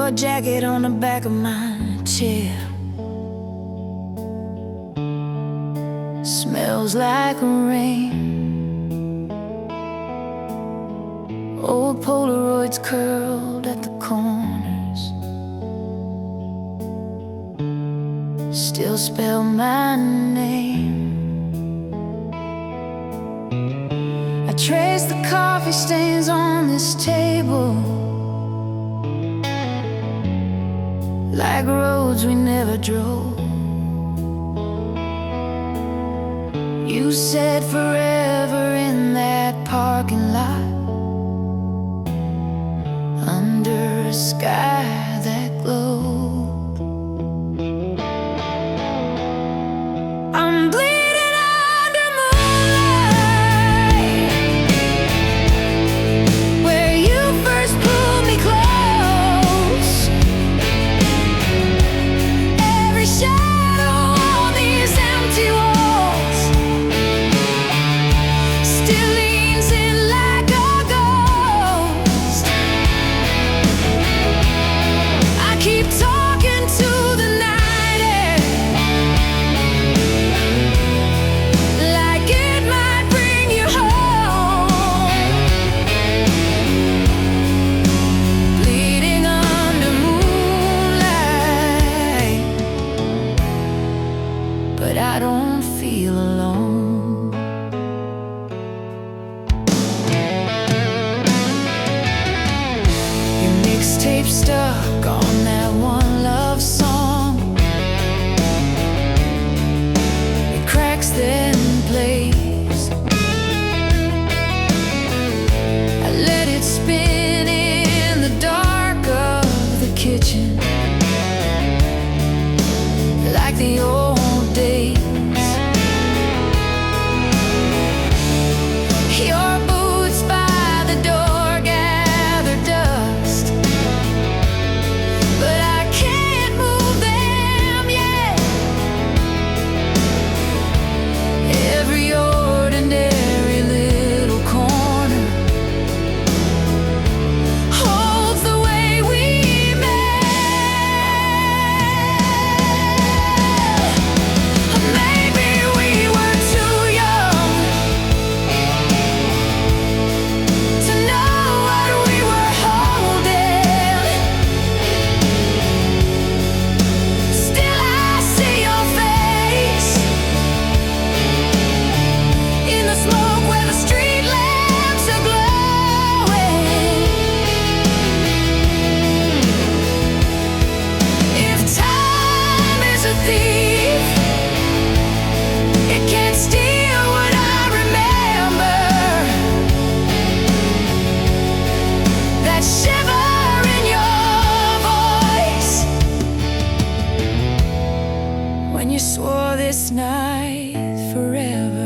your jacket on the back of my chair. Smells like rain. Old Polaroids curled at the corners still spell my name. I trace the coffee stains on this table like roads we never drove. You said forever in that parking lot under a sky that glowed. I'm bleeding under moonlight, where you first pulled me close. Every shadow on these empty walls still leans in like a ghost. I keep talking to the night air like it might bring you home. Bleeding under moonlight, but I don't feel alone. Your mixtape stuck on that one love song. It cracks then plays. I let it spin in the dark of the kitchen like the old days. Your boots by the door gather dust, but I can't move them yet. Every ordinary little corner holds the way we met. Maybe we were too young to know what we were holding. Still I see your face in the smoke where the street lamps are glowing. If time is a thief, it can't steal what I remember. That shiver in your voice when you swore this night forever.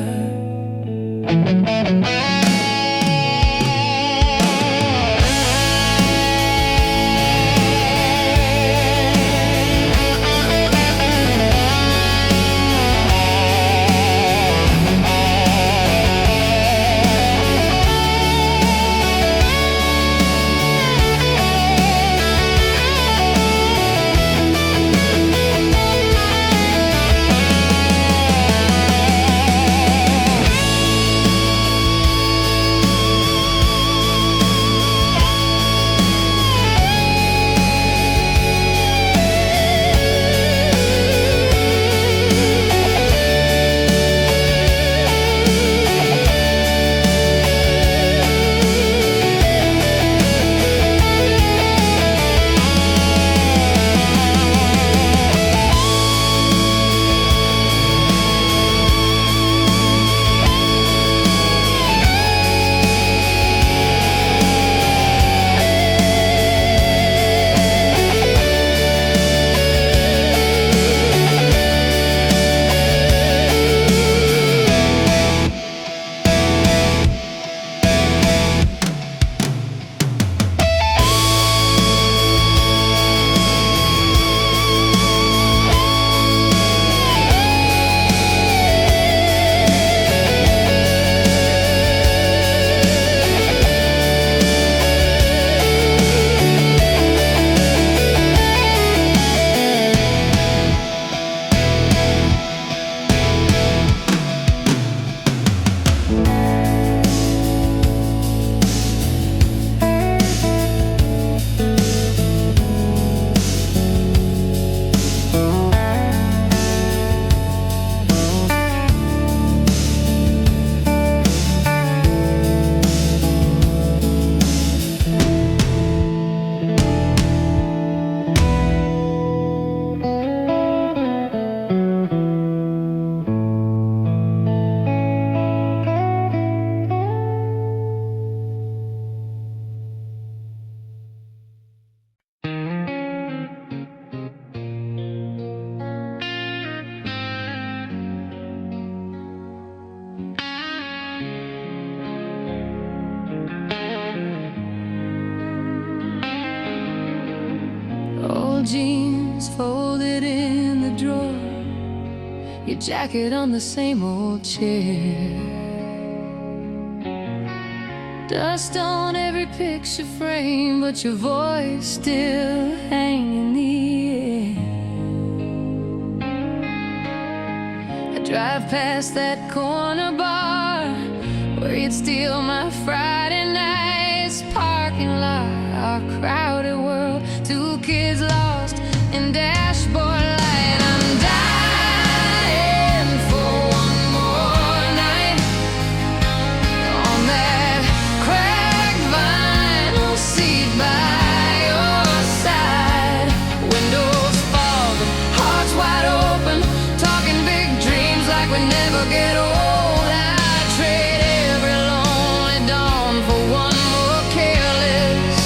jeans folded in the drawer, your jacket on the same old chair. Dust on every picture frame, but your voice still hanging in the air. I drive past that corner bar where you'd steal my Friday nights. Parking lot, our crowded world, two kids lost in dashboard light. I'm dying for one more night on that cracked vinyl seat by your side. Windows fog, hearts wide open, talking big dreams like we never get old. I'd trade every lonely dawn for one more careless,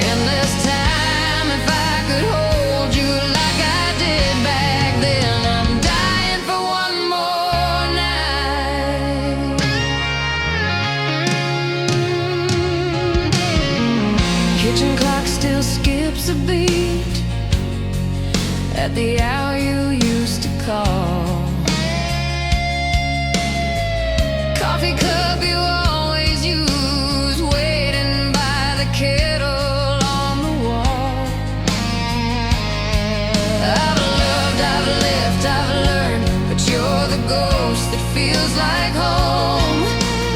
endless time. If I could hold you like I did back then, I'm dying for one more night. Kitchen clock still skips a beat at the hour you used to call. Coffee cup you always use, waiting by the kettle on the wall. I've loved, I've left, I've learned, but you're the ghost that feels like home.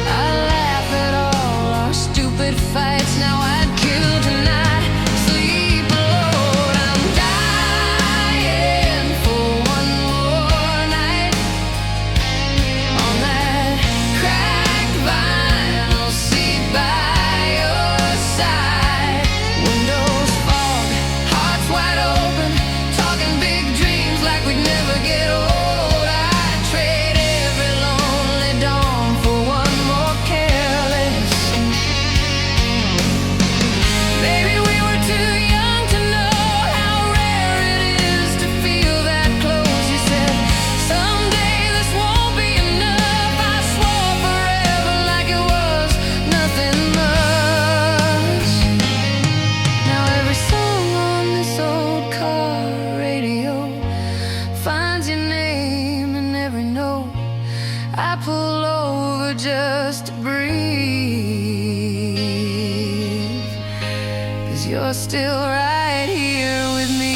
I laugh at all our stupid fights, now I'd kill tonight, sleep alone. I'm dying for one more night on that cracked vinyl seat by your side. Windows fog, hearts wide open, talking big dreams like we'd never get old. I'd trade every lonely dawn for one more careless. Maybe we were too young to know how rare it is to feel that close. You said, someday this won't be enough. I swore forever like it was nothing much. Now every song on this old car radio finds your name in every note. I pull over just to breathe, 'cause you're still right here with me.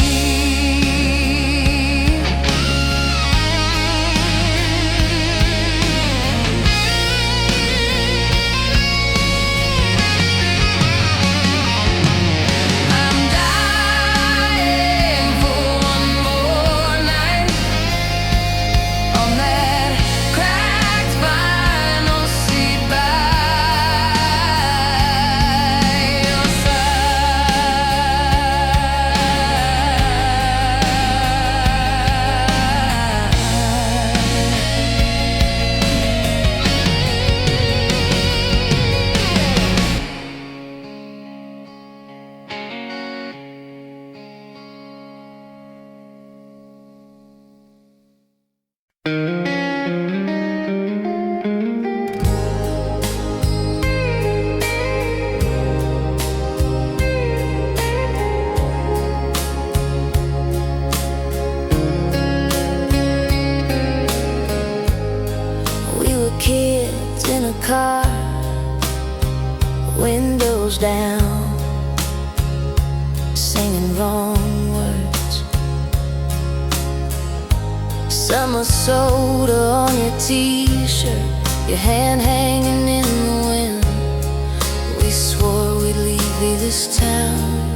I'm dying for one more night on that cracked vinyl seat by your We were kids in a car, windows down, singing wrong words. Summer soda on your t-shirt, your hand hanging in the wind. We swore we'd leave this town,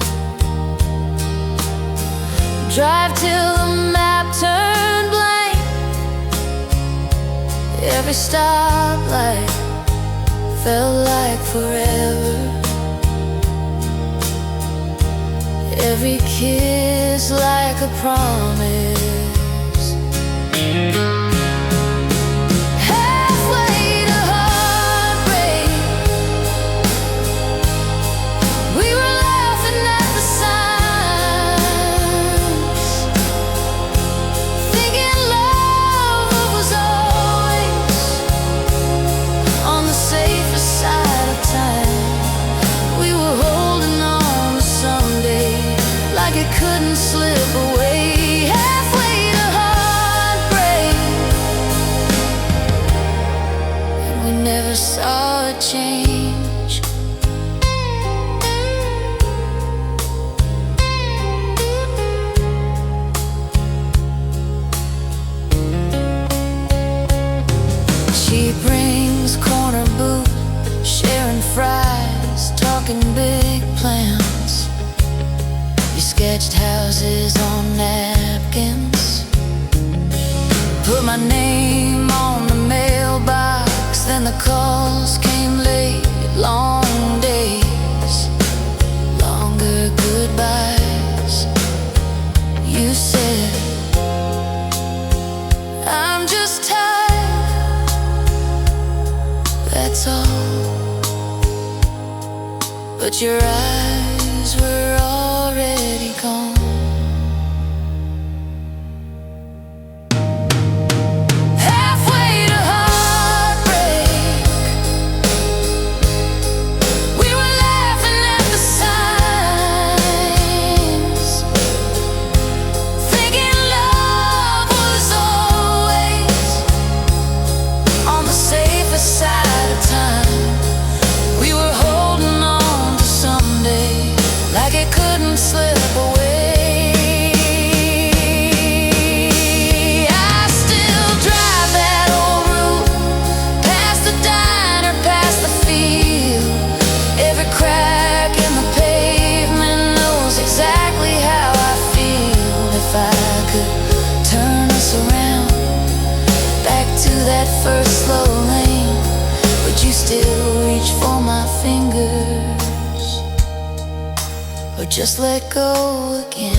drive till the map turned blank. Every stoplight felt like forever. Every kiss like a promise. Halfway to heartbreak, we were laughing at the signs, thinking love was always on the safer side of time. We were holding on to someday like but your eyes were already gone. Halfway to heartbreak, we were laughing at the signs, thinking love was always on the safer side of time. We were holding on to someday like it couldn't slip away. I still drive that old route, past the diner, past the field. Every crack in the pavement knows exactly how I feel. If I could turn us around, back to that first slow lane, would you still reach for my fingers, or just let go again?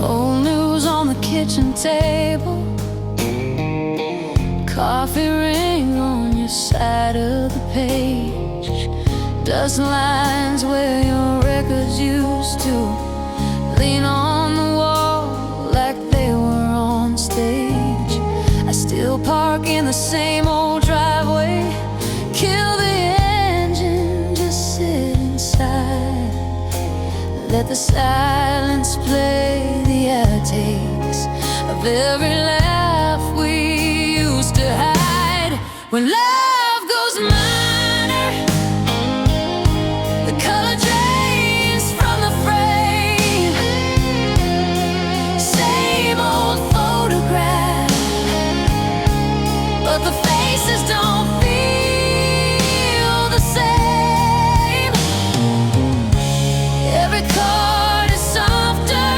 Old news on the kitchen table, coffee ring on your side of the page, dust lines where your records used to lean on the wall like they were on stage. I still park in the same old driveway, kill the engine, just sit inside, let the silence play the outtakes of every laugh we used to hide. When love goes minor, the color drains from the frame, same old photograph, but the faces don't feel the same. Every chord is softer,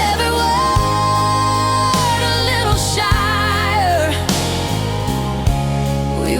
every word a little shyer. We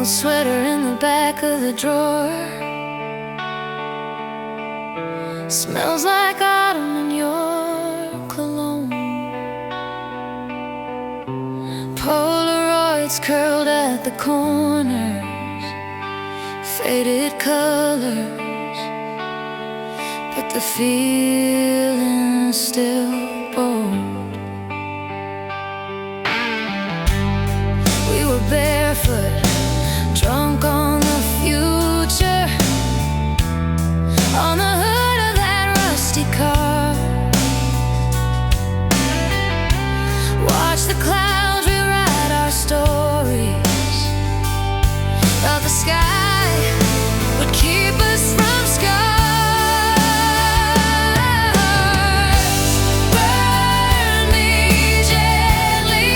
old sweater in the back of the drawer. Smells like autumn in your cologne. Polaroids curled at the corners, faded colors, but the feeling's still bold. We were barefoot, drunk on the future, on the hood of that rusty car. Watch the clouds rewrite our stories, thought the sky would keep us from scars. Burn me gently,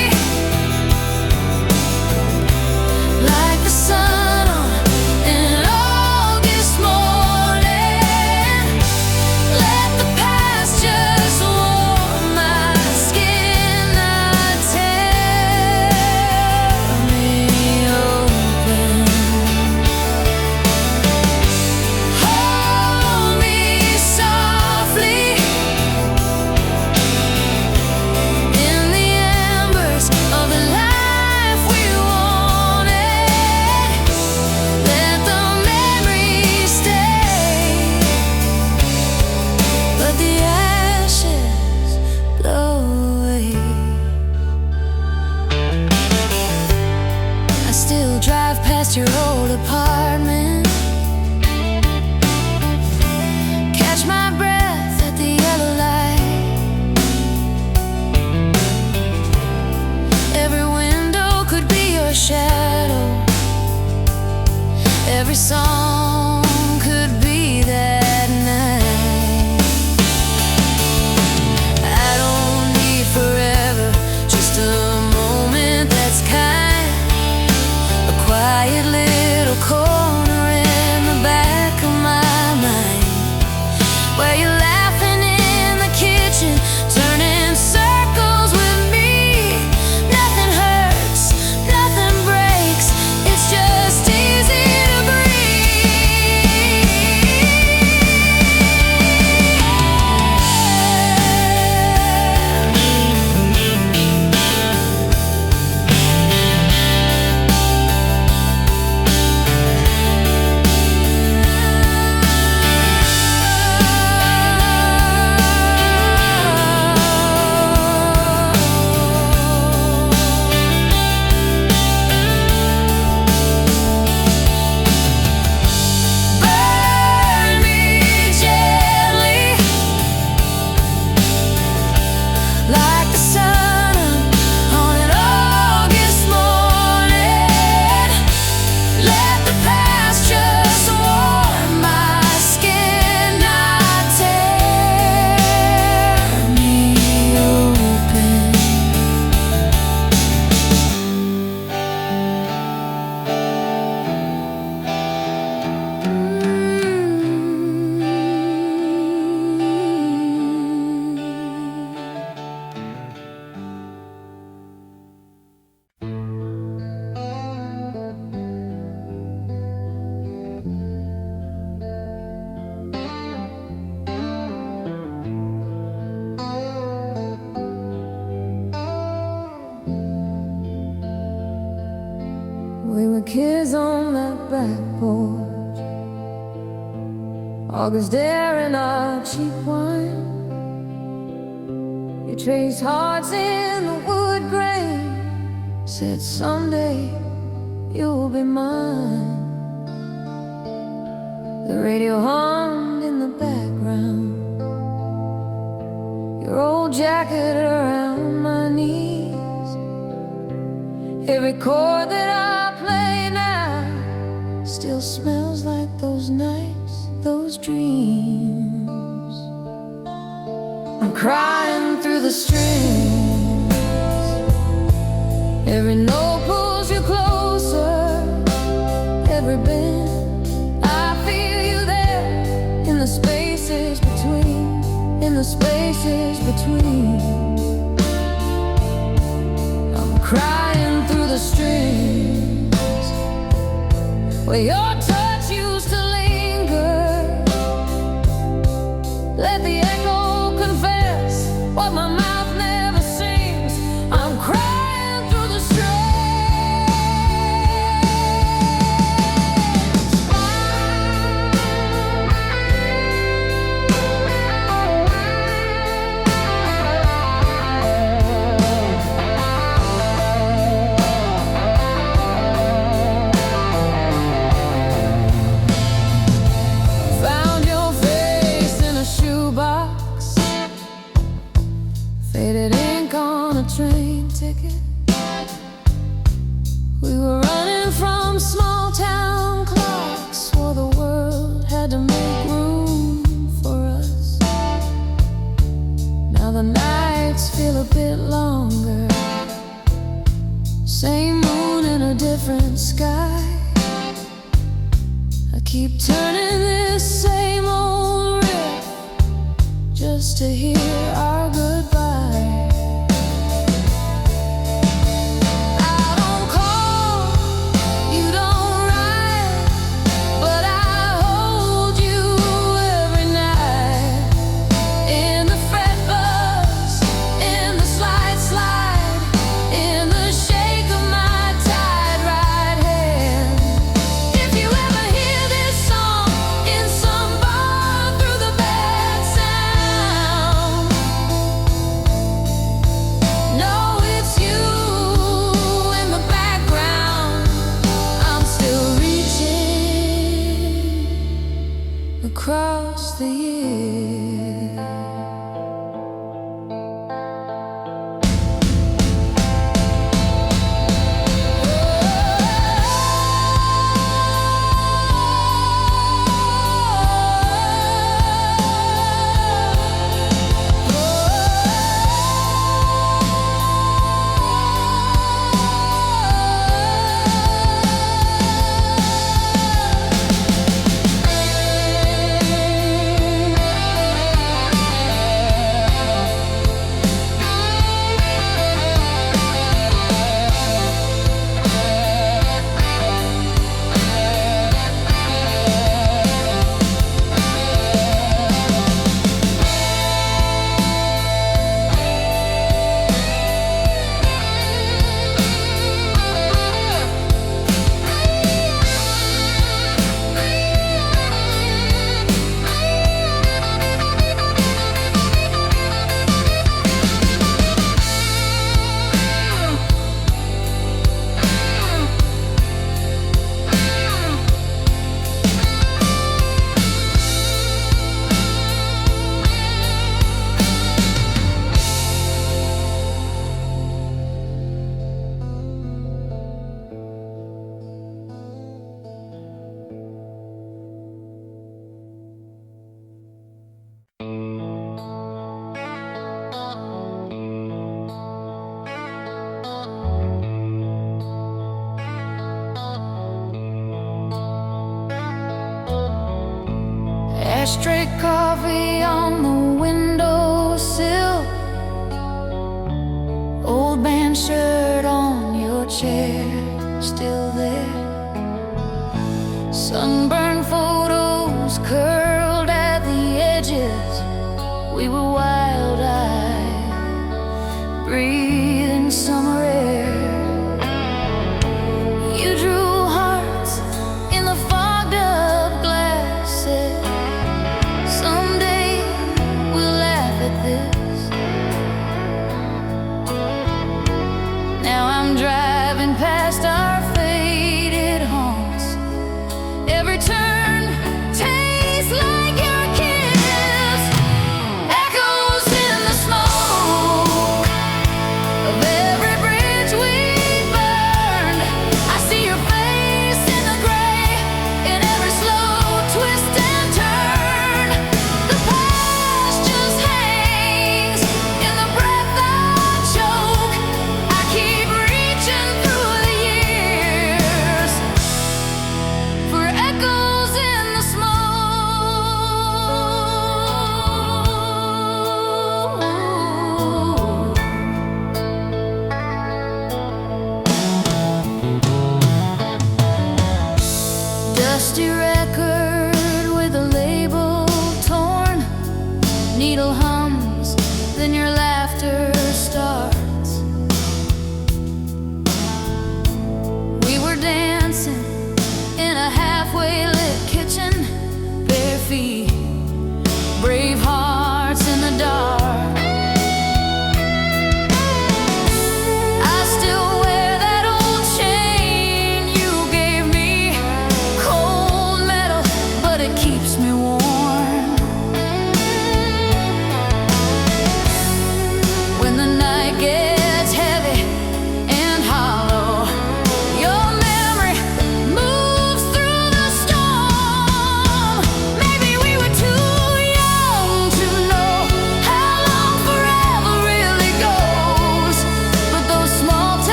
like the sun on an August morning. Let the past just warm my skin, not tear me open. Hold me softly in the embers of the life we wanted. Let the memories stay, but the ashes blow away. I still drive past your old apartment, catch my breath at the yellow light. Every window could be your shadow, every song could be that night. I don't need forever, just a moment that's kind, a quiet little corner in the back of my mind, where you're laughing in the kitchen, turning circles with me. Nothing hurts, nothing breaks, it's just easy to burn me gently, like the sun on an August morning. Let the past just warm my skin, not tear me open. We were kids on that back porch, August air in our cheap wine. You traced hearts in the wood grain, said someday you'll be mine. The radio hummed in the background, your old jacket around my knees. Every chord that I play now still smells like those nights, those dreams. I'm crying through the strings, every note pulls you closer, every bend I feel you there, in the spaces between, in the spaces between. I'm crying through the strings, where your touch used to linger. Let the echo confess what my mouth never sings. I'm crying through the streets. Found your face in a shoebox, faded ink on a train ticket. We were running from small town clocks, swore the world had to make room for us. Now the nights feel a bit longer, same moon in a different sky. I keep turning this same old riff just to hear our goodbye. I don't call, you don't write, but I hold you every night. In the fret buzz, in the slide, in the shake of my tied right hand. If you ever hear this song in some bar through the bad sound, know it's you in the background. I'm still reaching across the years. Ashtray coffee on the windowsill, old band shirt on your chair, still there. Sunburned photos curled at the edges. We were wild-eyed, breathing summer air. You drew hearts in the fogged-up glasses. Someday we'll laugh at this. Now I'm driving past our faded haunts. Every turn tastes like your kiss. Echo dusty record with a label torn. Needle hums, then your laughter starts. We were dancing in a halfway lit kitchen, bare feet, brave hearts in the dark.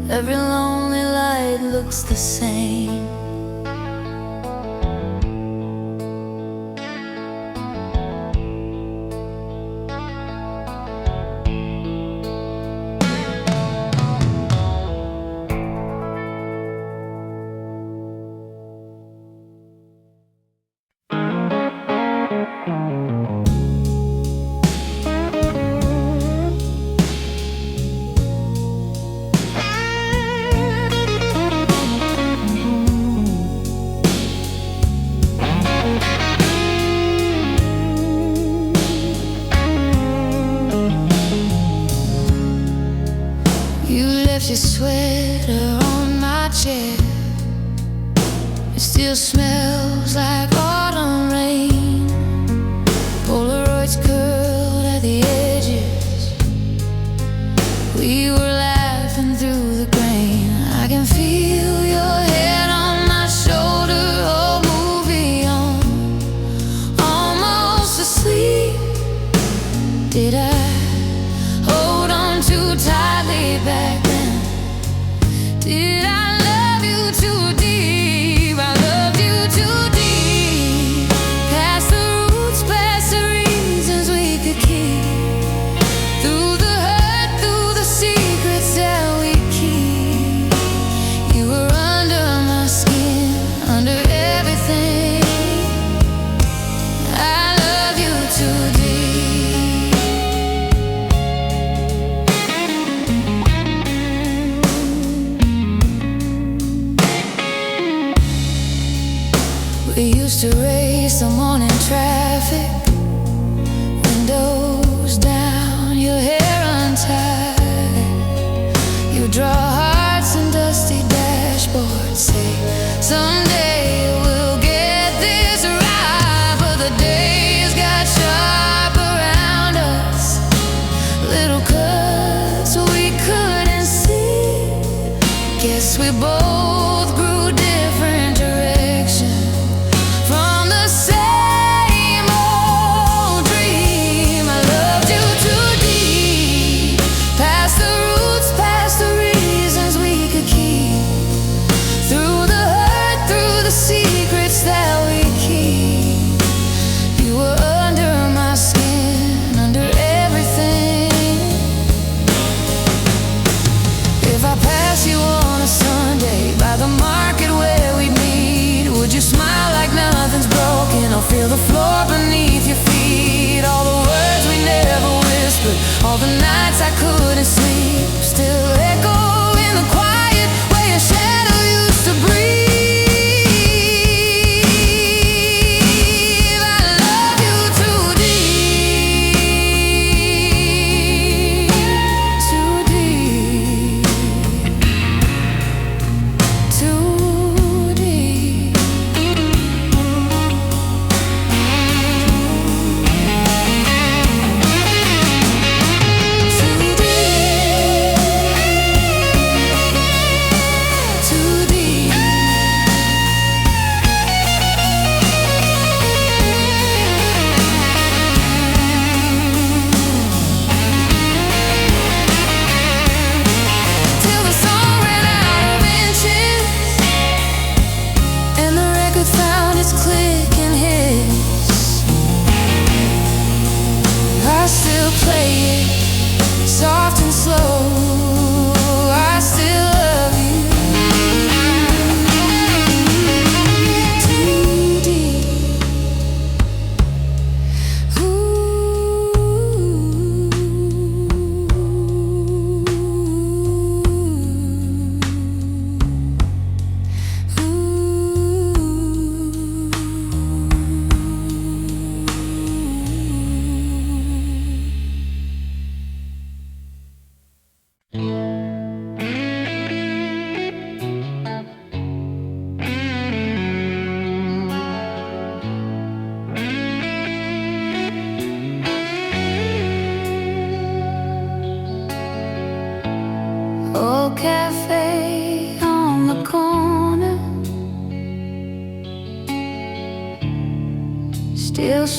Every lonely light looks the same. Your sweater on my chair, it still smells like autumn rain. Polaroids curled at the edges, we were laughing through the grain. I can feel your head on my shoulder, oh, movie on, almost asleep. Did I hold on too tightly back then? Did I love you too deep? I loved you too deep. Past the roots, past the reasons we could keep. Through the hurt, through the secrets that we keep. You were under my skin, under everything. I love you too deep.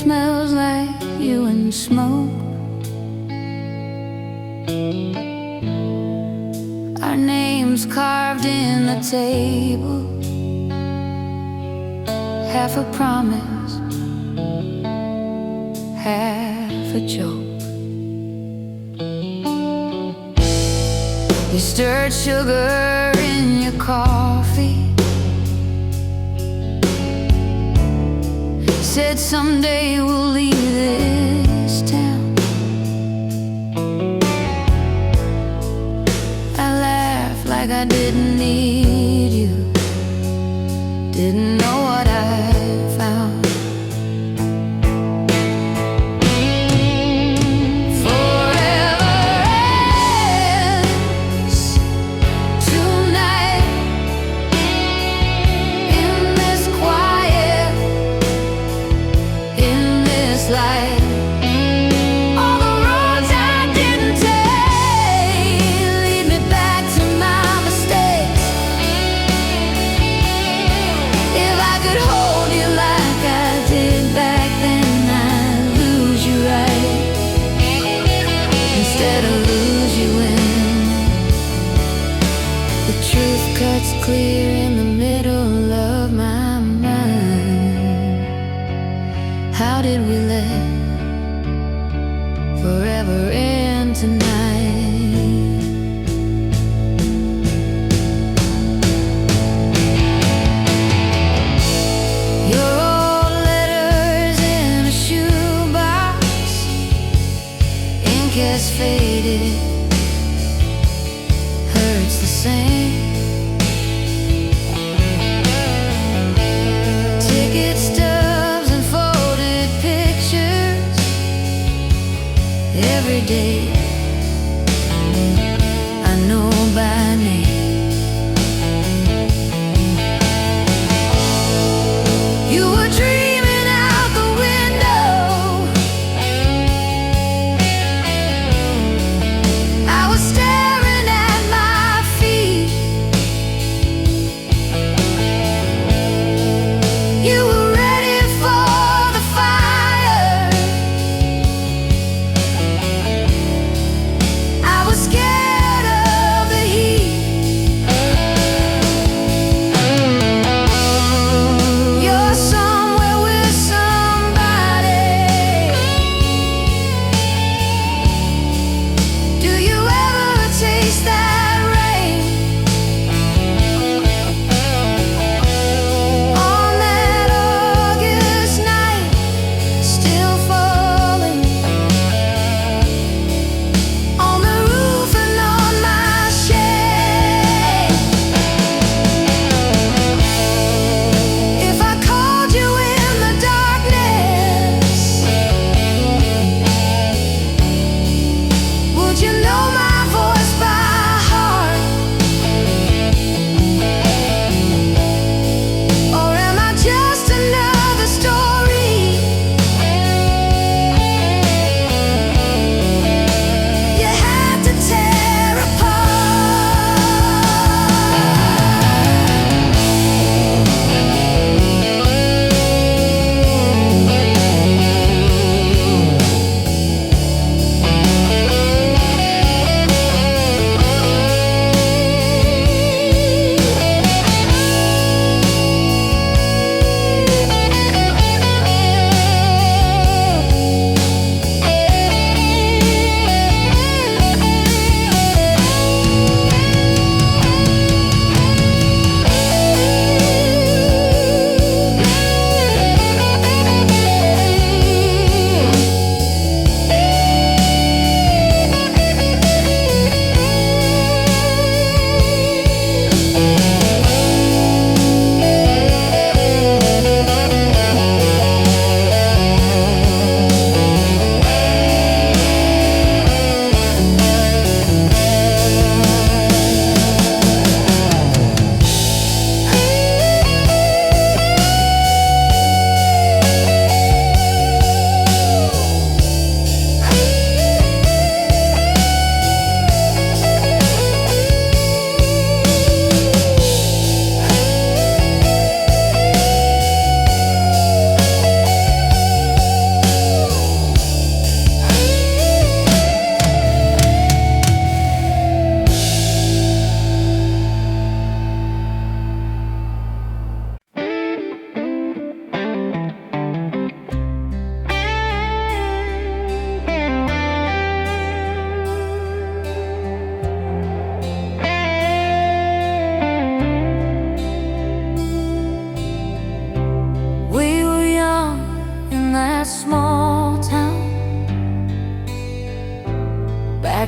smells like you and smoke. Our names carved in the table, half a promise, half a joke. You stirred sugar in your coffee, said someday we'll leave this town. I laughed like I didn't need you, didn't know what I found. Clear in the middle of my mind. How did we let forever end tonight? Your old letters in a shoebox, ink has faded, hurts the same. Every day I know by name. You were dreaming out the window, I was staring at my feet. You were ready for the fire,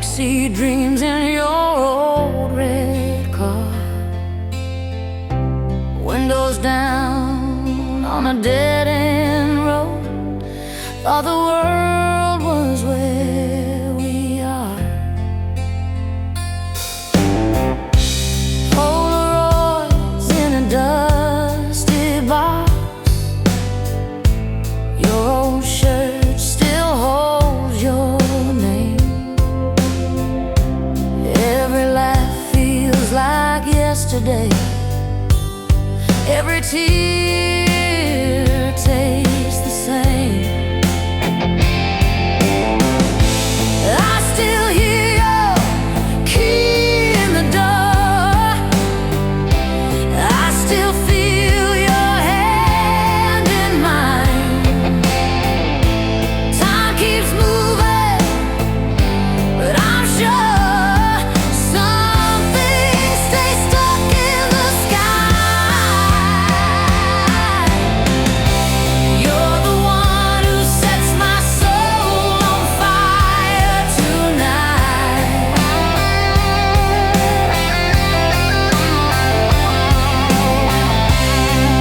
backseat dreams in your old red car. Windows down on a dead-end road. Thought the world was where we are. Polaroids in a dusty box. Your old shirt still holds your name. Every laugh feels like yesterday. Every tear tastes the same. I still hear your key in the door. I still feel your hand in mine. Time keeps moving, but I'm sure something stays stuck in the sky. You're the one who sets my soul on fire tonight.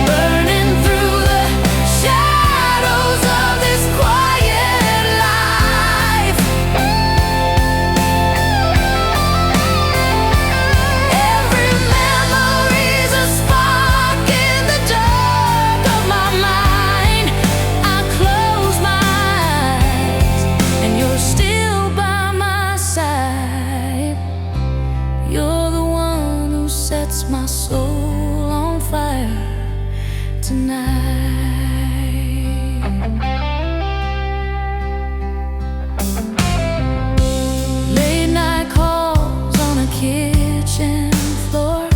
Burning through the shadows of this quiet life. Every memory's a spark in the dark of my mind. I close my eyes and you're still by my side. You're the one who sets my soul on fire tonight. Late night calls on a kitchen floor.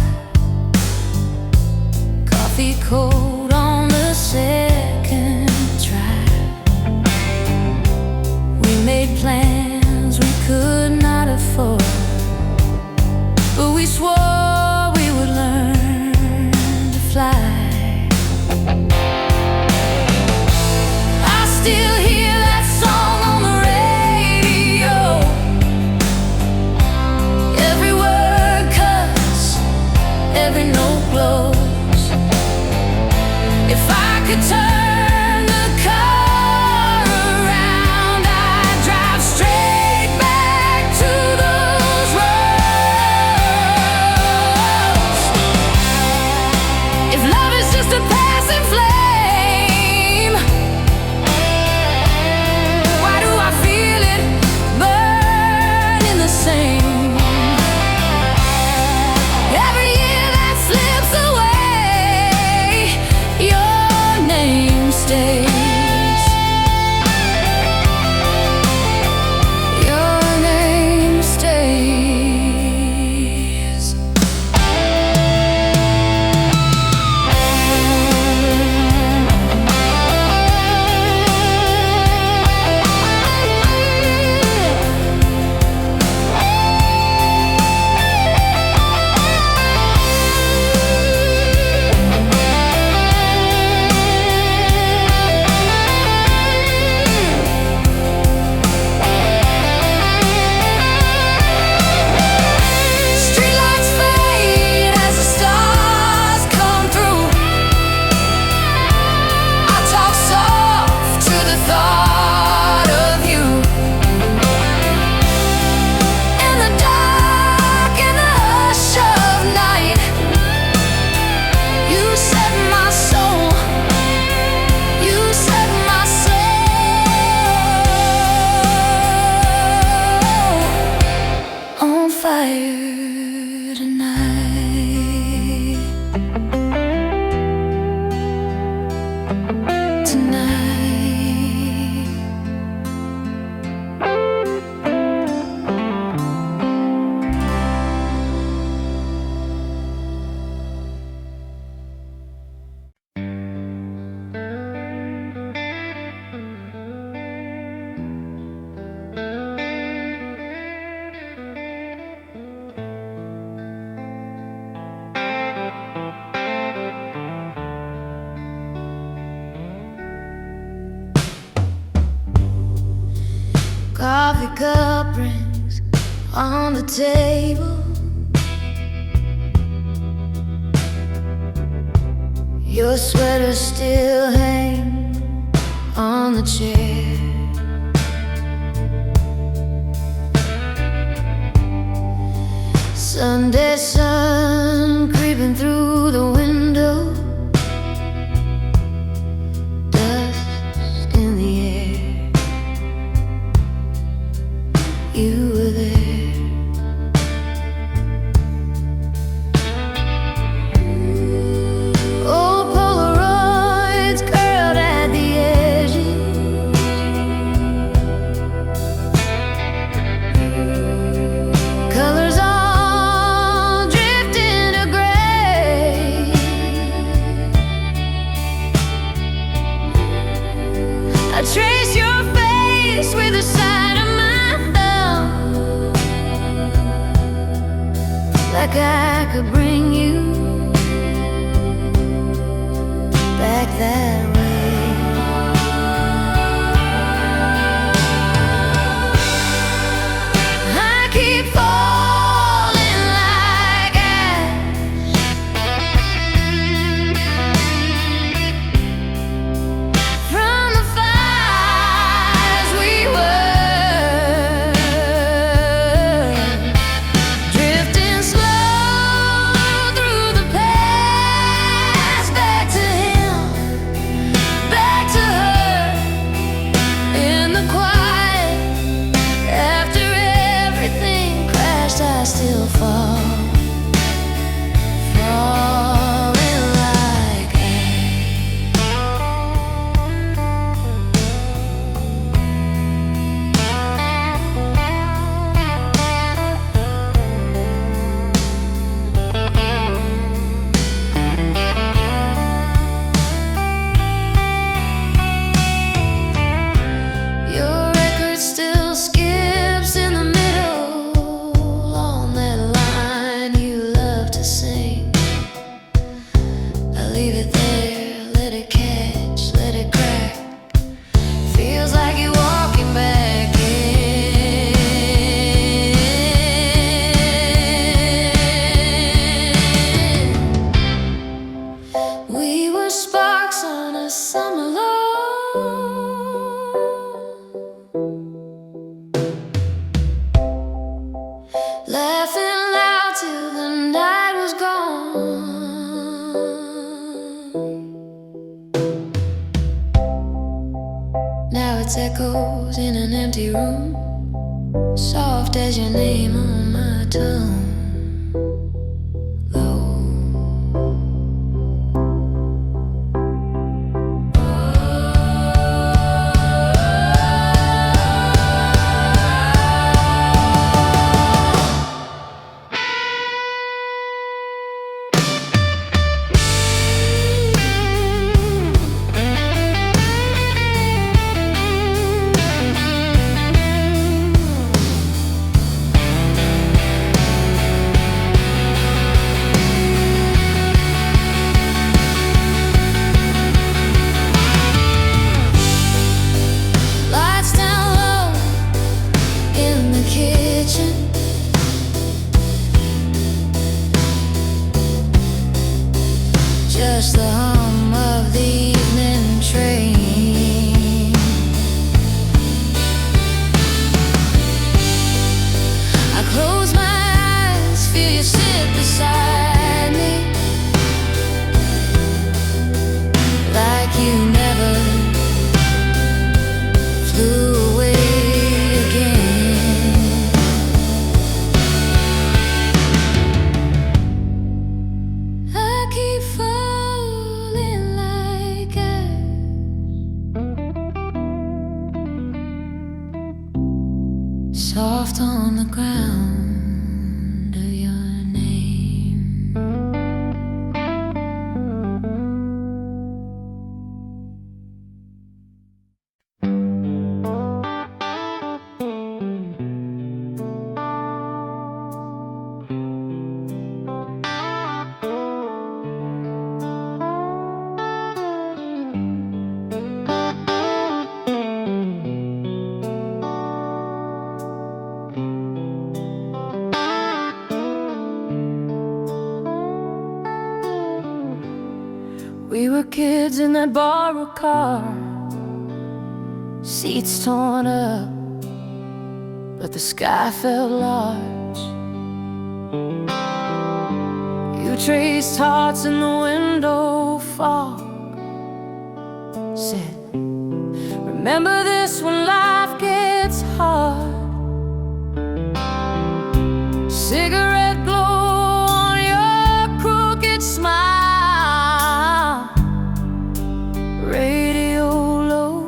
Coffee cold on the second track. We made plans we could not afford, but we swore we would learn to fly. I still hear that song on the radio. Every word cuts, every note glows. If I could turn the car around, I'd drive straight back to those roads. If love is just a passing flame, why do I feel it burning the same? Every year that slips away, your name stays. Your name stays. Streetlights fade as the stars come through. I talk soft to the thought of you. In the dark, in the hush of night, you set my soul, you set my soul on fire tonight. Tonight. Coffee cup rings on the table. Your sweater still hangs on the chair. Sunday sun creeping through the window. Dust in the air. You were there. Old Polaroids curled at the edges. Colors all drifting to gray. I trace your face with the side of my thumb, like I could bring you back that way. I keep falling like ash from the fires we were, drifting slow through the past, back to him, back to her, in the quiet. After everything crashed, I still fall, falling like your record still skips in the middle on that line you love to sing. I leave it there, let it catch, let it crack. Feels like you're walking back in. We were sparks on a summer lawn, laughing loud till the night was gone. Now it's echoes in an empty room, soft as your name on my tongue. Low. Lights down low in the kitchen. Just the hum of the evening train. I close my eyes, feel you sit beside me, like you never flew away again. I keep falling like ash, soft on the ground of your name. kids in that borrowed car, seats torn up, but the sky felt large. You traced hearts in the window fog, said, remember this when life gets hard. Cigarette glow on your crooked smile, radio low.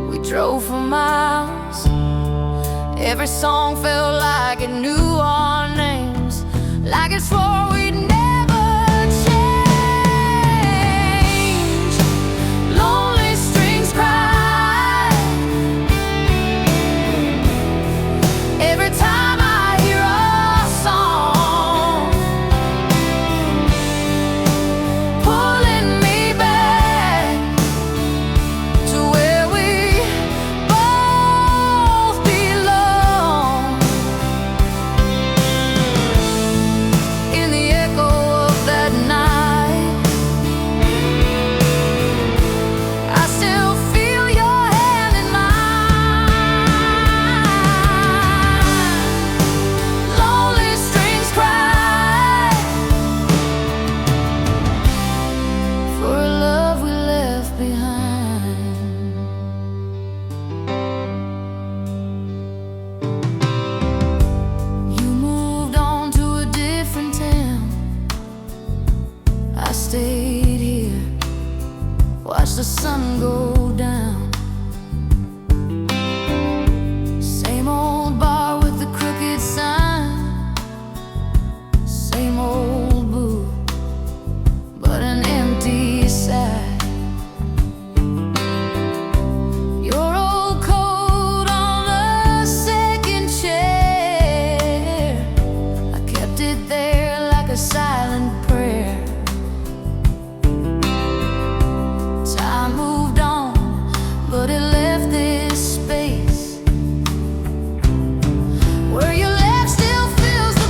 We drove for miles, every song felt like it knew our names, like it swore we'd never change. Lonely strings cry every time I hear a song, pulling me back to where we both belong. In the echo of that night, I still feel your hand in mine. Lonely strings cry for a love we left behind. You moved on to a different town, I stayed here, watched the sun go down. Same old bar with the crooked sign, same old booth, but an empty side. Your old coat on the second chair, I kept it there like a silent prayer. Time moved on, but it left this space where you left still fills the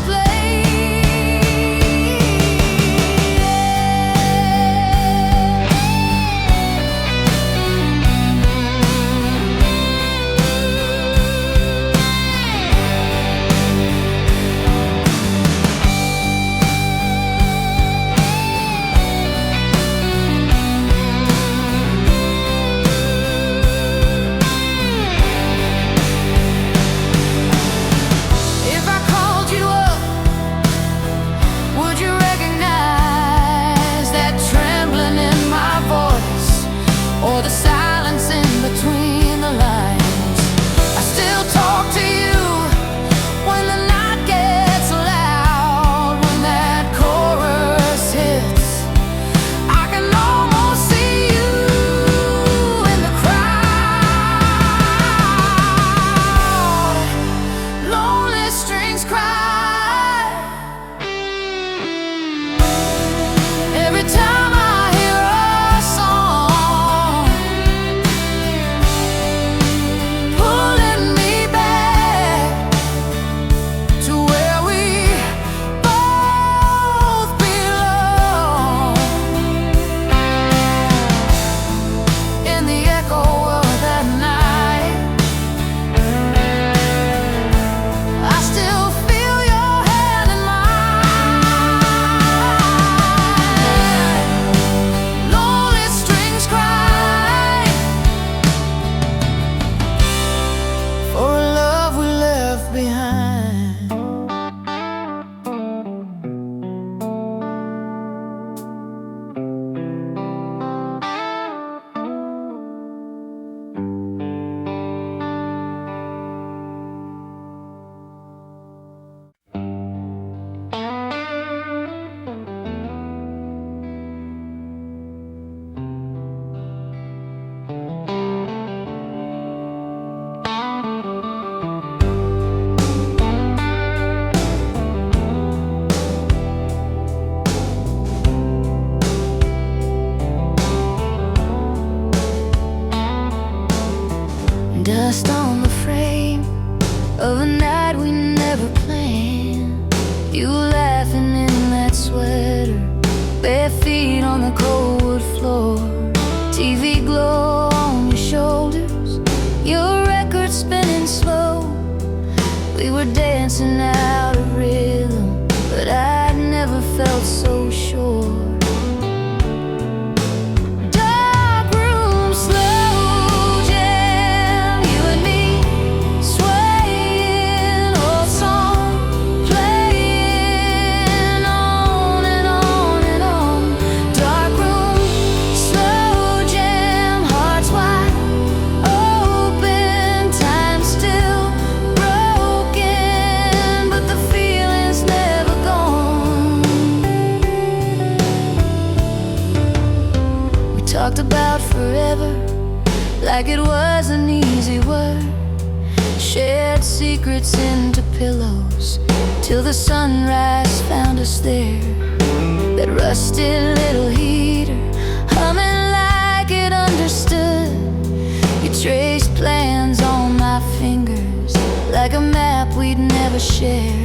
If I called you up, would you recognize that trembling in my voice, or the silence in between the lines? I still talk to you when the night gets loud, when that chorus hits. I can almost see you in the crowd. Lonely strings cry every time I hear a song, pulling me back to where we both belong. In the echo of that night, I still feel your hand in mine. Lonely strings cry for a love we left behind. Dust on the frame of a night we never planned. You laughing in that sweet bare feet on the cold wood floor, TV glow on your shoulders, your record spinning slow. We were dancing out of rhythm, but I'd never felt so sure. Talked about forever like it was an easy word. Shared secrets into pillows till the sunrise found us there. That rusted little heater humming like it understood. You traced plans on my fingers like a map we'd never share.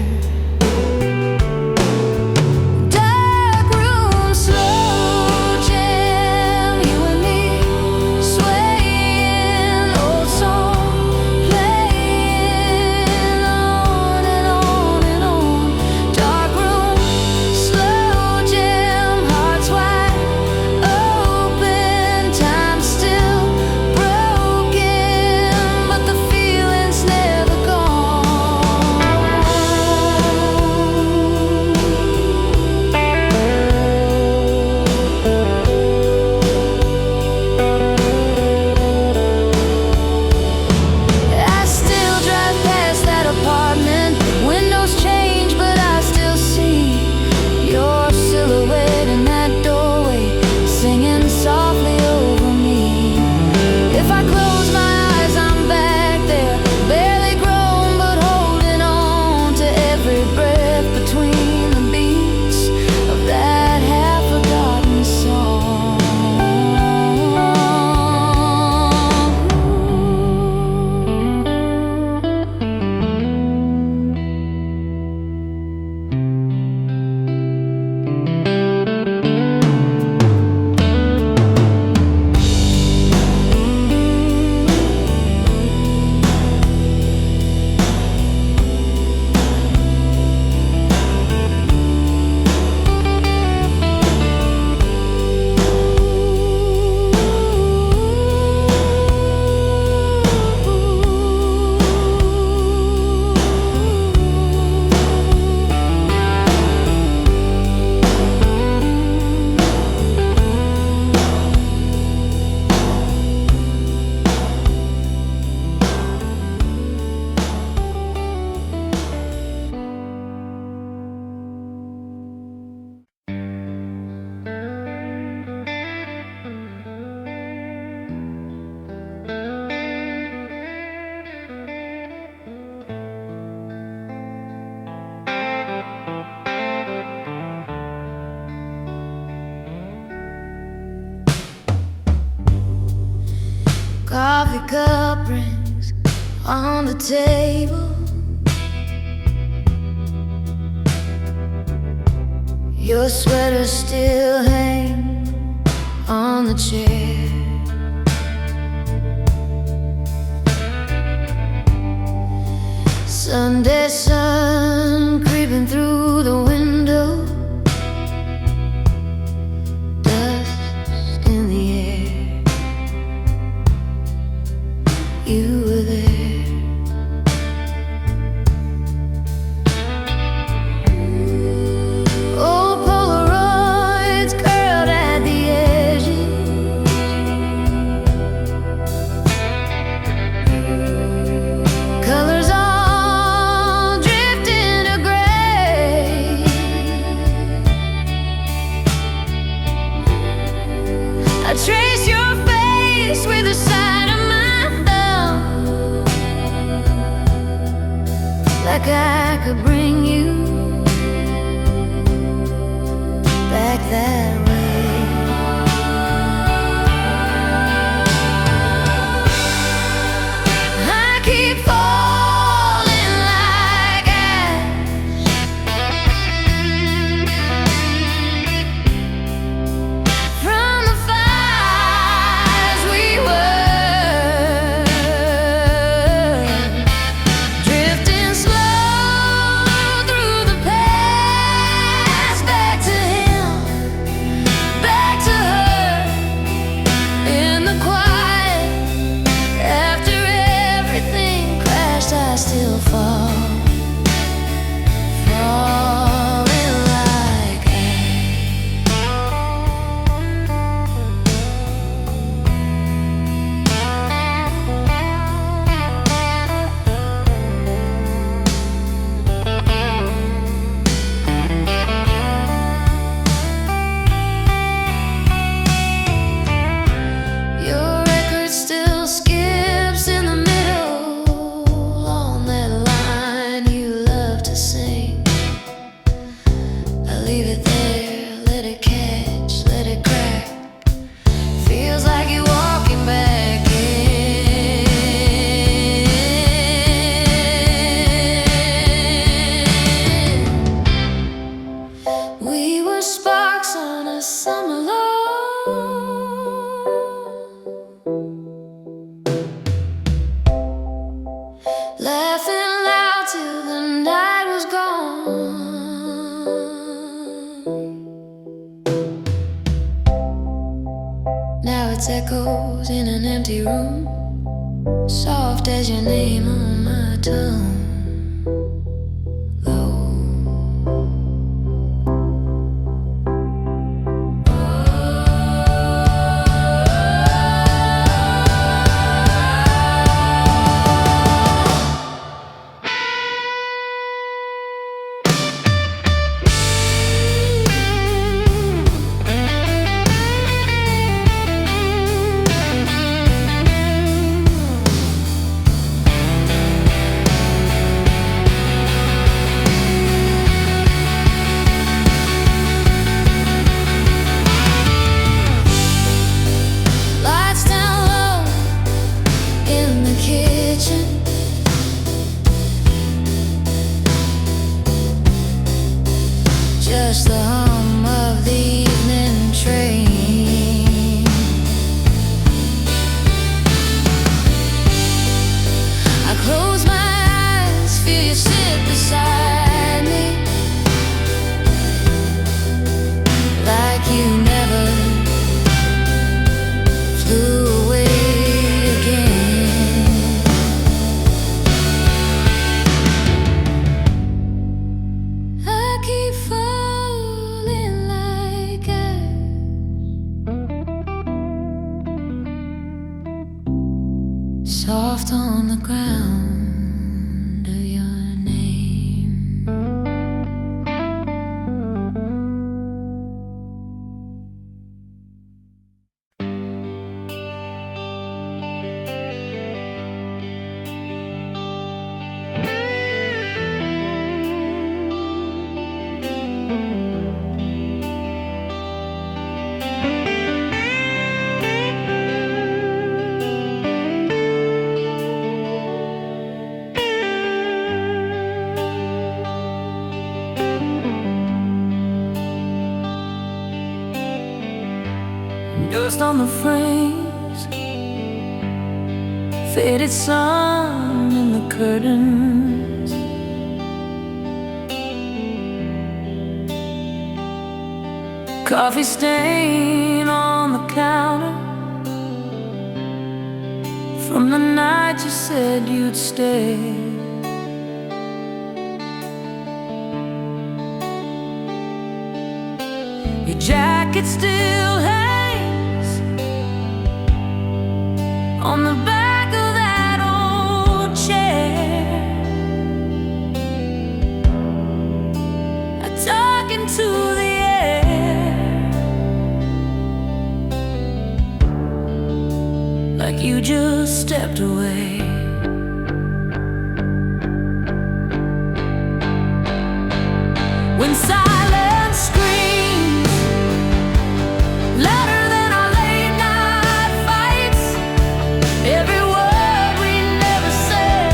Coffee cup rings on the table. Your sweater still hangs on the chair. Sunday sun creeping through the window. Dust in the air. You were there. Old Polaroids curled at the edges. Colors all drifting to gray. I trace your face with the side of my thumb, like I could bring you back that way. I keep falling like ash. soft as your name on my tongue. Just the hum of the evening train. I close my eyes, feel you sit beside me, like you never flew away again. I keep falling like soft on the ground of your name. Dust on the frames, faded sun in the curtains. Coffee stain on the counter from the night you said you'd stay. Your jacket still hangs on the back of that old chair. I talk into the air like you just stepped away. When silence screams louder than our late night fights, every word we never said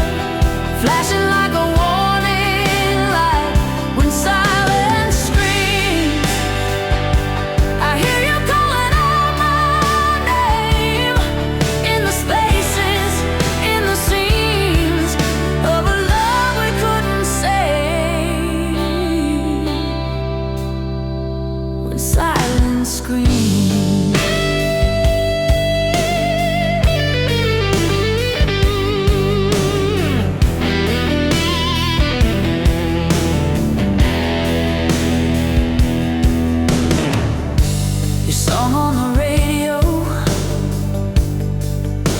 flashing like a warning light. When silence screams, I hear you calling out my name in the spaces, in the seams of a love we couldn't save. When silence screams. Your song on the radio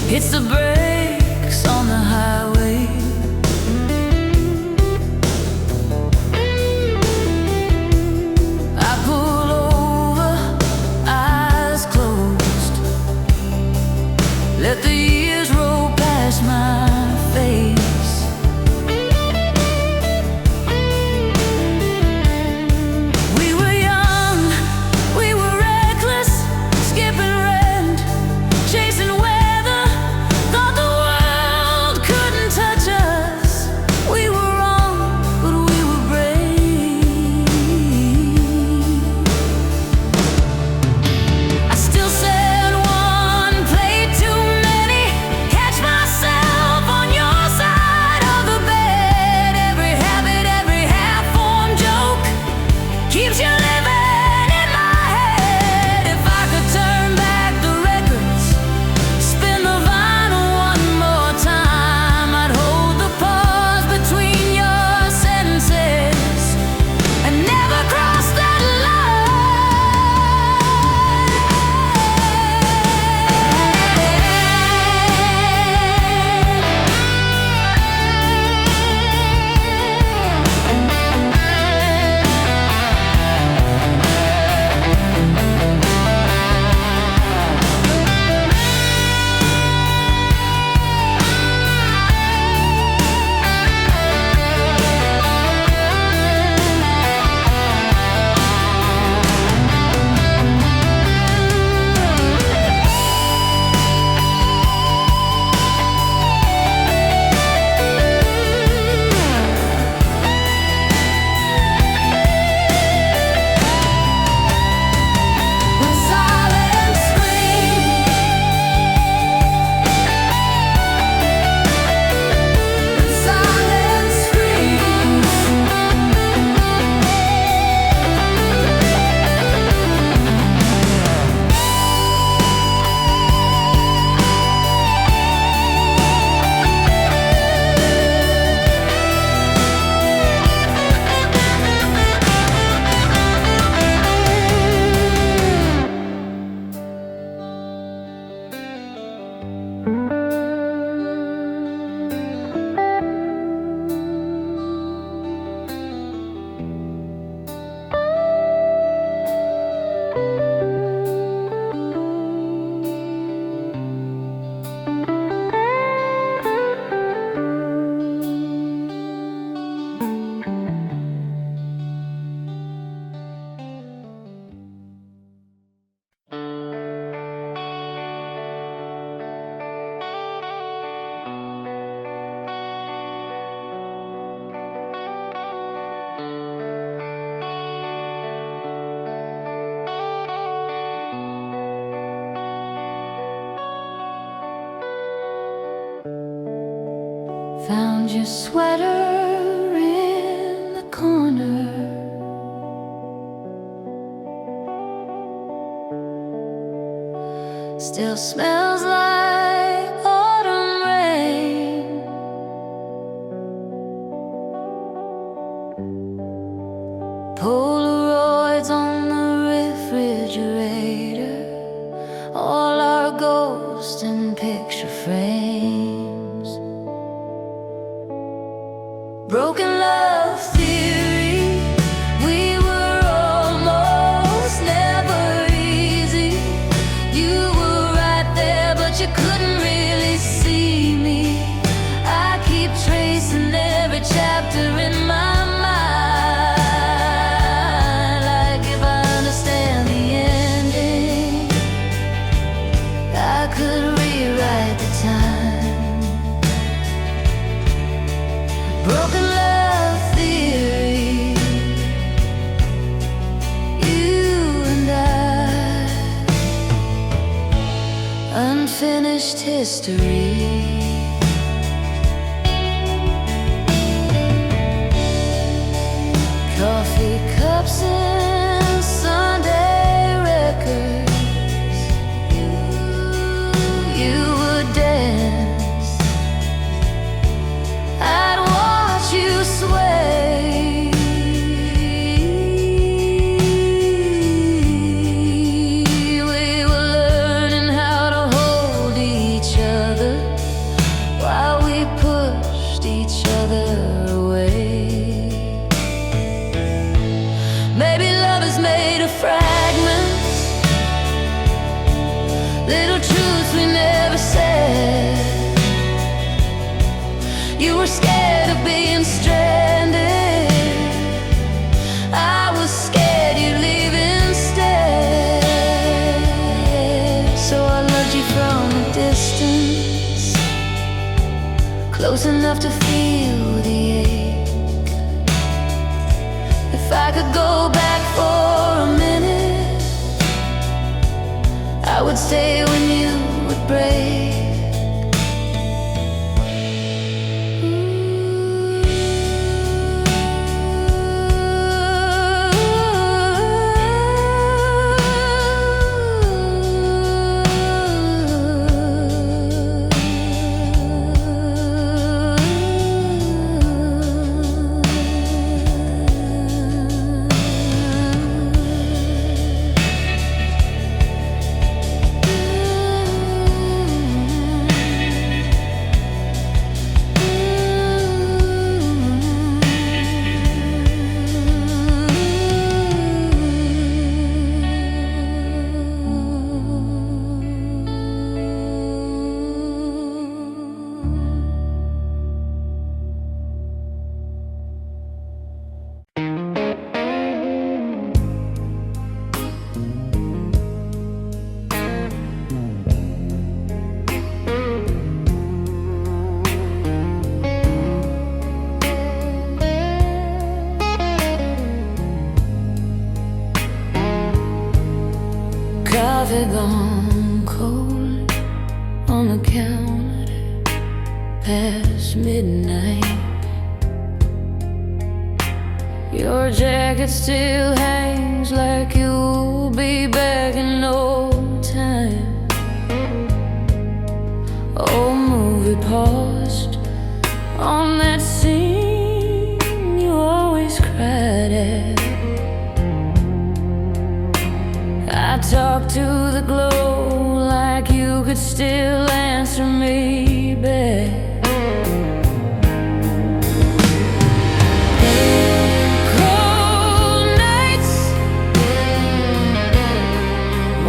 hits the brakes on the highway. I pull over, eyes closed, let the years roll past my face. We were young, we were reckless, skipping rent, chasing weather, thought the world Found your sweater in the corner. Still smells like autumn rain. Polaroids on the refrigerator, all our ghosts and picture frames. Broken love theory, we were almost never easy. You were right there, but you couldn't really see me. I keep tracing every chapter in my mind, like if I understand the ending, I could rewrite the time. Broken love theory, you and I, unfinished history. Coffee cups and Sunday records. You would dance, I'd watch you sway. We were learning how to hold each other while we pushed each other away. Maybe love is made of fragments, little truths we never said. You were scared of being stranded, I was scared you'd leave instead. So I loved you from a distance, close enough to feel the ache. If I could go back for a minute, I would stay when you would break. Coffee gone cold on the counter past midnight. Your jacket still hangs like you'll be back in no time. Old movie paused on that scene you always cried at. I talked to the glow like you could still answer me back. Cold nights,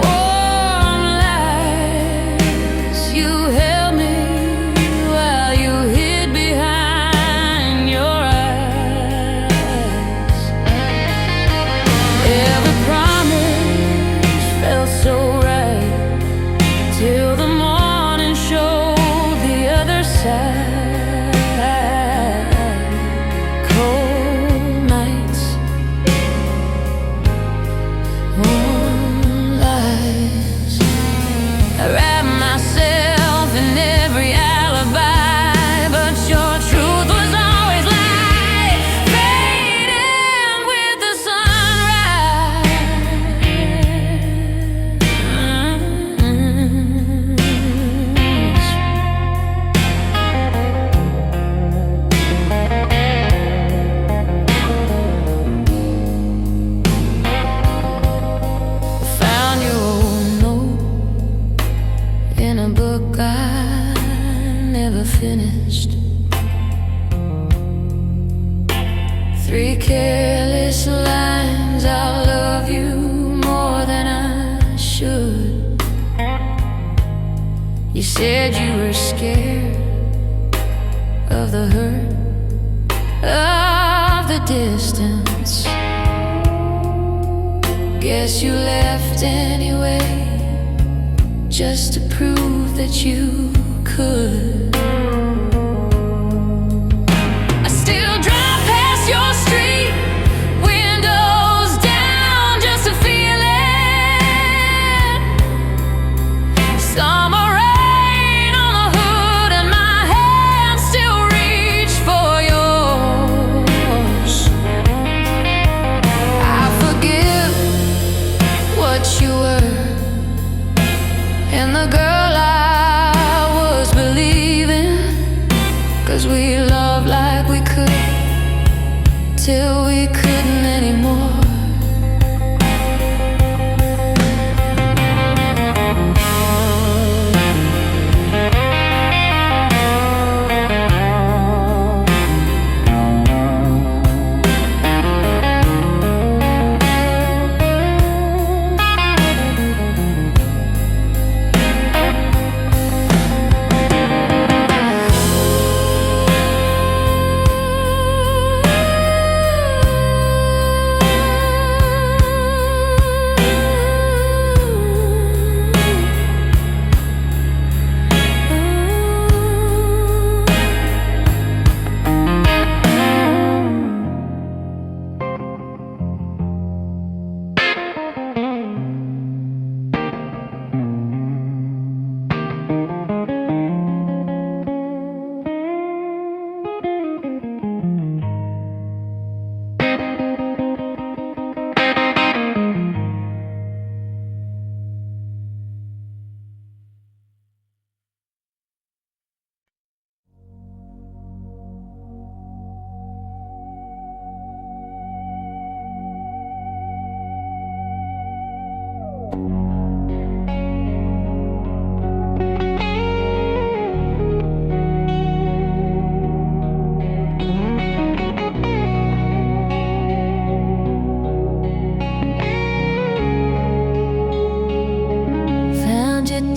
warm lights, you held me while you hid behind your eyes. Every promise felt so right till the morning showed finished. 3 careless lines, I love you more than I should. You said you were scared of the hurt, of the distance. Guess you left anyway, just to prove that you could. I still drive past your street, windows down, just to feel it. Summer rain on the hood, and my hands still reach for yours. I forgive what you were, and the girl I was believing, 'cause we loved like we could, till we couldn't anymore.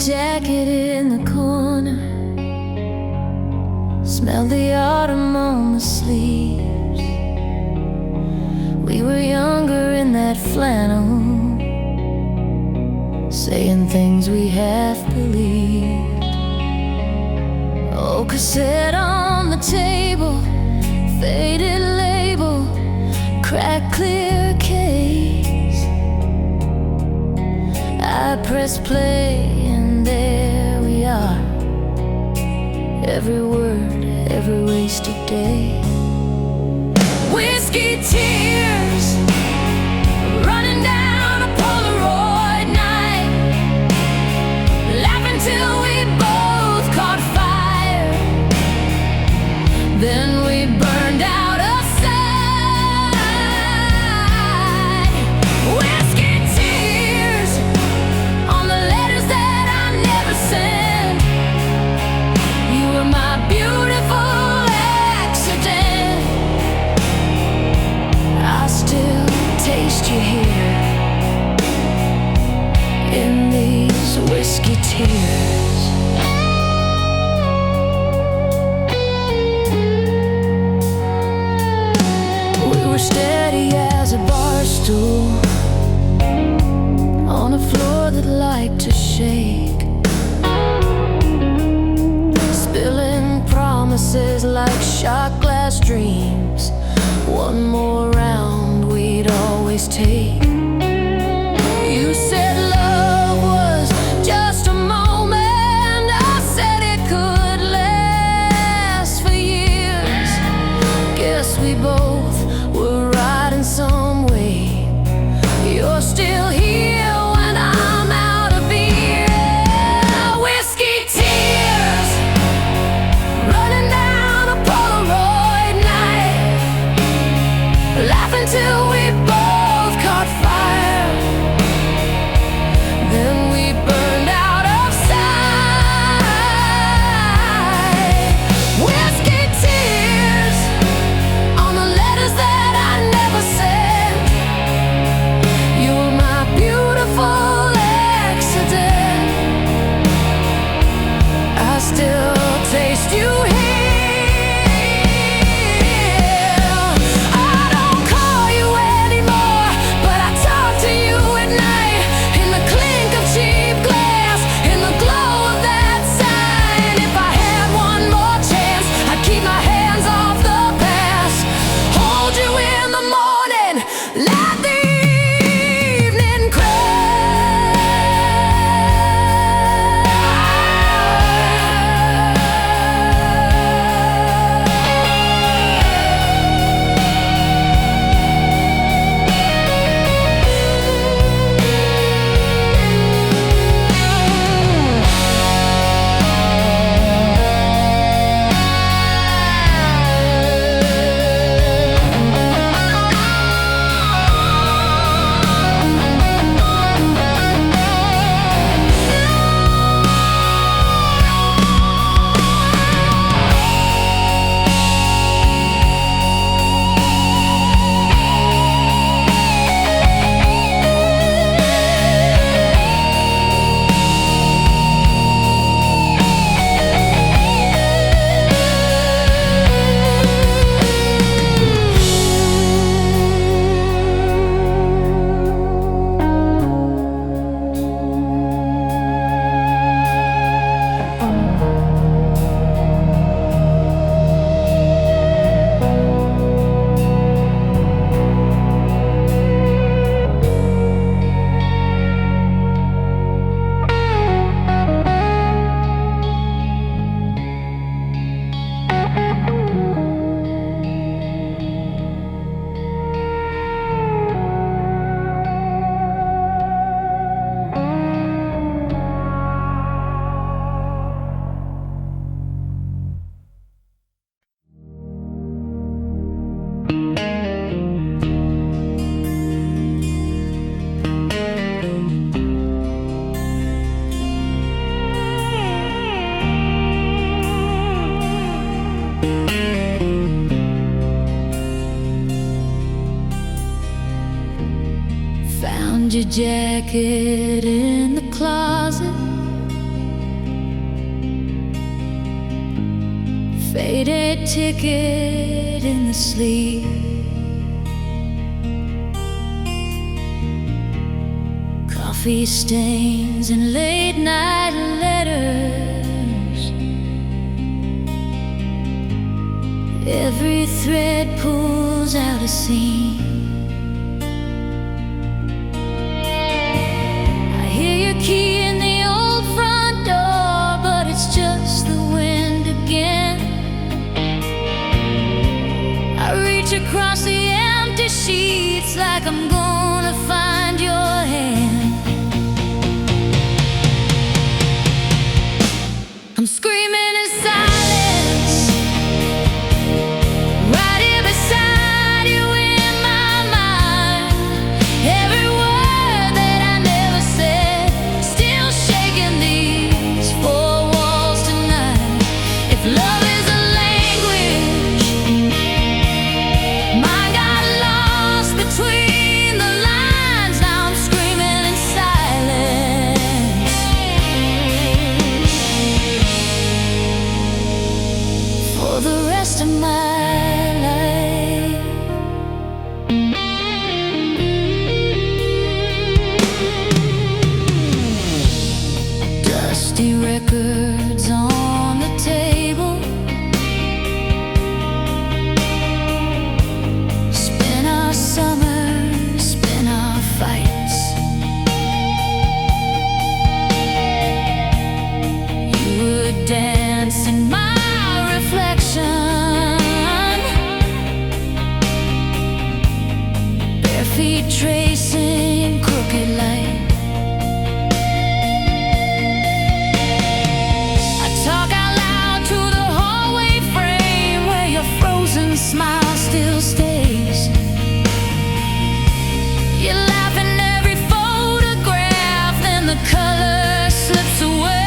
Jacket in the corner, smell the autumn on the sleeves. We were younger in that flannel, saying things we half believed. Oh, cassette on the table, faded label, cracked clear case. I press play, there we are, every word, every wasted day. Whiskey tears running down a Polaroid night, laughing till we both caught fire. Then we burned out of sight. Whiskey tears on the letters that I never sent. You were my beautiful accident. I still taste you here in these whiskey tears. We were steady as a bar stool on a floor that liked to shake, spilling promises like shot glass dreams. One more round we'd always take. You said love was just a moment, I said it could last for years. Guess we both were right in some way. You're still here when I'm out of beer. Whiskey tears running down a Polaroid night, laughing till we both caught fire. jacket in the closet, faded ticket in the sleeve, coffee stains and late night letters. Every thread pulls out a seam. Key in the old front door, but it's just the wind again. I reach across the empty sheets like I'm gonna find your hand. I'm screaming in silence, right here beside you in my mind. Every word that I never said, shaking these four walls tonight. If love is a language, mine got lost between the lines. Now I'm screaming in silence for the rest of my life. Dusty records on the table, spin our summers, spin our fights. You would dance in my reflection, bare feet tracing crooked light. Smile still stays. You laugh in every photograph, then the color slips away.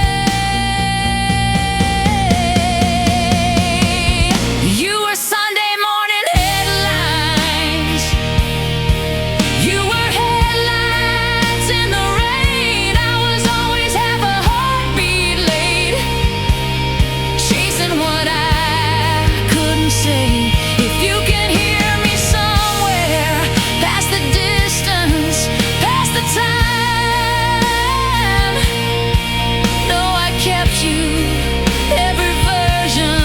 You were Sunday morning headlines. You were headlights in the rain. I was always half a heartbeat late, chasing what I couldn't say. If you can hear me somewhere, past the distance, past the time, know I kept you every version.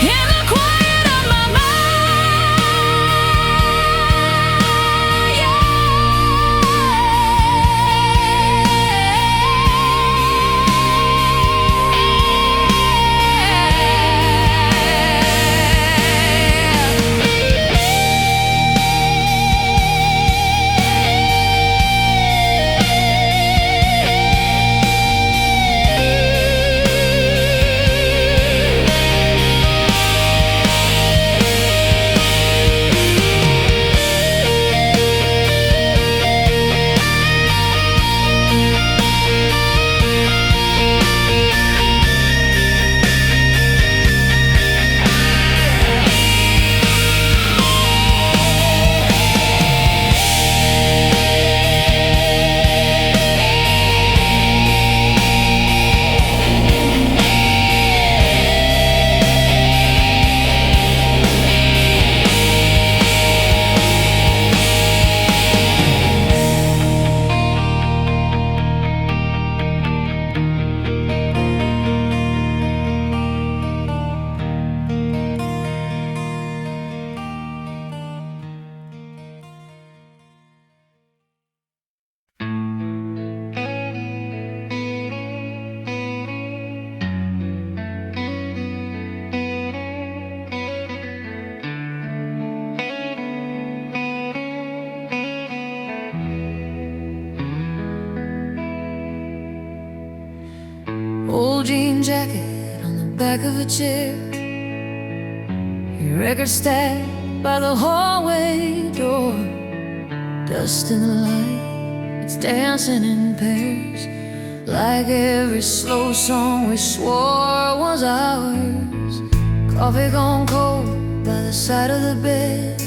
In the quiet of my mind, yeah. Old jean jacket on the back of a chair, your record stacked by the hallway door. Dust in the light, it's dancing in pairs, like every slow song we swore was ours. Coffee gone cold by the side of the bed,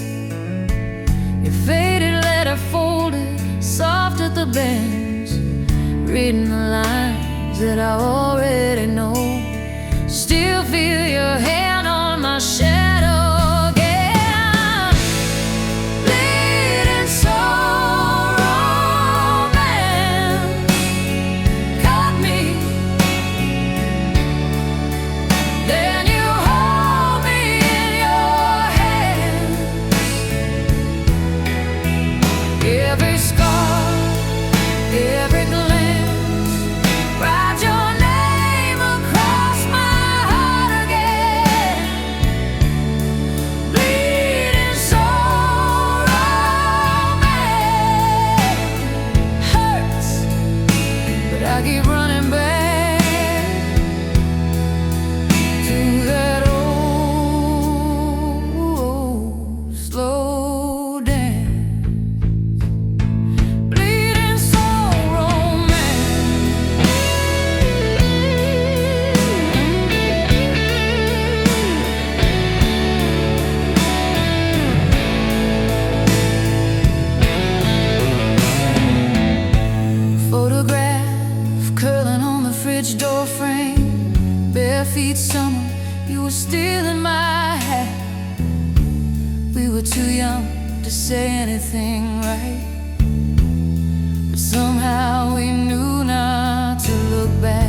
Your faded letter folded, soft at the bends, reading the lines that I already know. Still feel your hand on my shadow again. Bleeding soul romance caught me. Then you hold me in your hands. Every scar, every glance, write your name across my heart again. Bleeding soul romance hurts, but I keep running back to that old slow dance. Bleeding soul photograph curling on the fridge door frame. Bare feet summer, you were still in my hat. We were too young to say anything right, but somehow we knew not to look back.